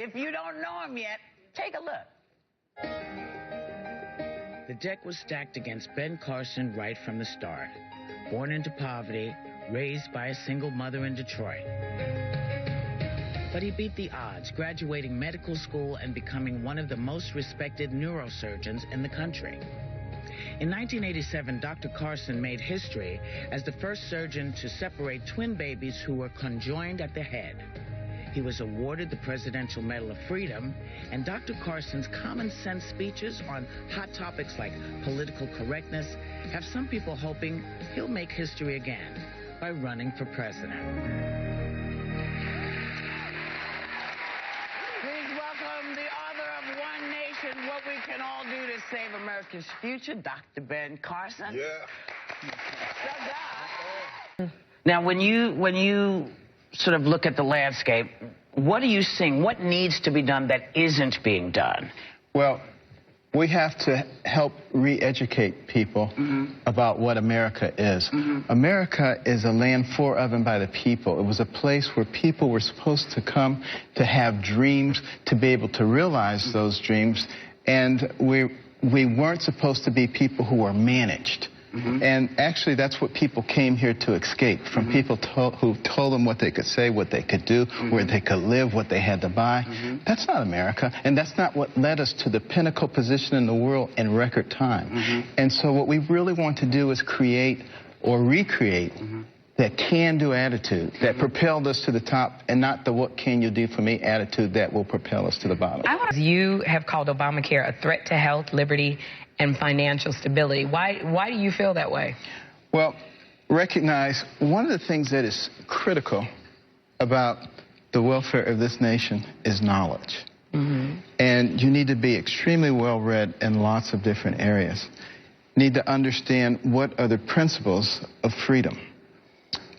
If you don't know him yet, take a look. The deck was stacked against Ben Carson right from the start. Born into poverty, raised by a single mother in Detroit. But he beat the odds, graduating medical school and becoming one of the most respected neurosurgeons in the country. In 1987, Dr. Carson made history as the first surgeon to separate twin babies who were conjoined at the head. He was awarded the Presidential Medal of Freedom, and Dr. Carson's common sense speeches on hot topics like political correctness have some people hoping he'll make history again by running for president. Please welcome the author of One Nation, What We Can All Do to Save America's Future, Dr. Ben Carson. Yeah. Now, when you sort of look at the landscape, what are you seeing? What needs to be done that isn't being done? Well, we have to help re-educate people about what America is. America is a land for, of, and by the people. It was a place where people were supposed to come to have dreams, to be able to realize those dreams, and we weren't supposed to be people who were managed. And actually, that's what people came here to escape from, people who told them what they could say, what they could do, where they could live, what they had to buy. That's not America, and that's not what led us to the pinnacle position in the world in record time. And so what we really want to do is create or recreate that can-do attitude that propelled us to the top, and not the what can you do for me attitude that will propel us to the bottom. You have called Obamacare a threat to health, liberty, and financial stability. Why do you feel that way? Well, recognize one of the things that is critical about the welfare of this nation is knowledge. And you need to be extremely well-read in lots of different areas. You need to understand what are the principles of freedom.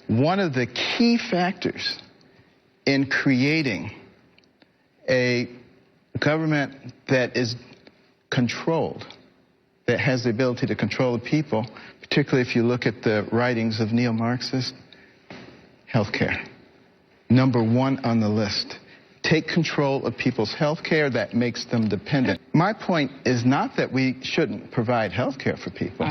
One of the key factors in creating a government that is controlled, that has the ability to control the people, particularly if you look at the writings of neo-Marxists, healthcare. Number one on the list. Take control of people's healthcare, that makes them dependent. My point is not that we shouldn't provide healthcare for people.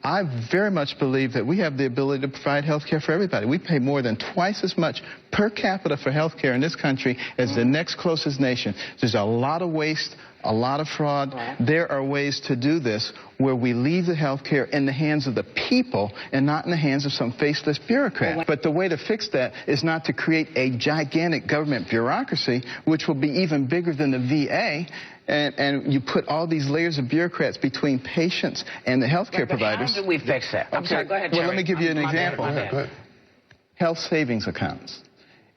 I very much believe that we have the ability to provide health care for everybody. We pay more than twice as much per capita for health care in this country as the next closest nation. There's a lot of waste, a lot of fraud. There are ways to do this where we leave the health care in the hands of the people and not in the hands of some faceless bureaucrat. But the way to fix that is not to create a gigantic government bureaucracy, which will be even bigger than the VA. And you put all these layers of bureaucrats between patients and the healthcare providers. How do we fix that? I'm sorry, go ahead, Well, Jerry. let me give you an example. Go ahead. Health savings accounts.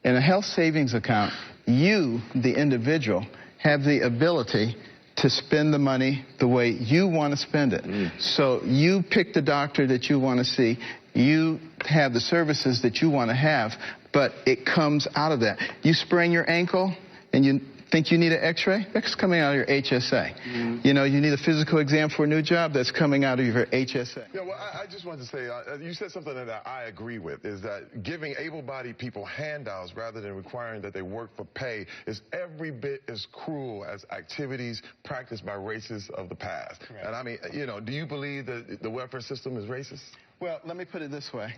In a health savings account, you, the individual, have the ability to spend the money the way you want to spend it. So you pick the doctor that you want to see. You have the services that you want to have, but it comes out of that. You sprain your ankle and you think you need an x-ray? That's coming out of your HSA. You know, you need a physical exam for a new job? That's coming out of your HSA. Yeah, well, I just wanted to say, you said something that I agree with, is that giving able-bodied people handouts rather than requiring that they work for pay is every bit as cruel as activities practiced by racists of the past. Correct. And I mean, you know, do you believe that the welfare system is racist? Well, let me put it this way.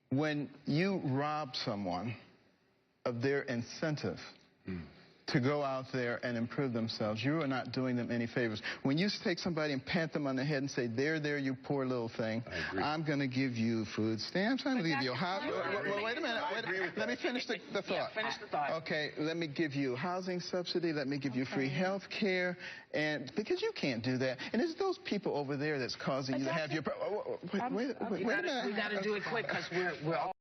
When you rob someone of their incentive to go out there and improve themselves, you are not doing them any favors. When you take somebody and pat them on the head and say, there, you poor little thing, I'm going to give you food stamps, I'm going to give you a house. Wait a minute. Let me finish the thought. Yeah, finish the thought. Okay, let me give you housing subsidy, let me give you free health care, and because you can't do that. And it's those people over there that's causing you to have your... Wait a minute. We got to do it quick because we're all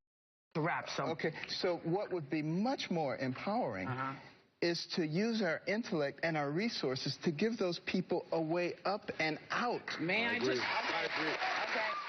to wrap. So. Okay, so what would be much more empowering is to use our intellect and our resources to give those people a way up and out. May I just... I agree. Okay.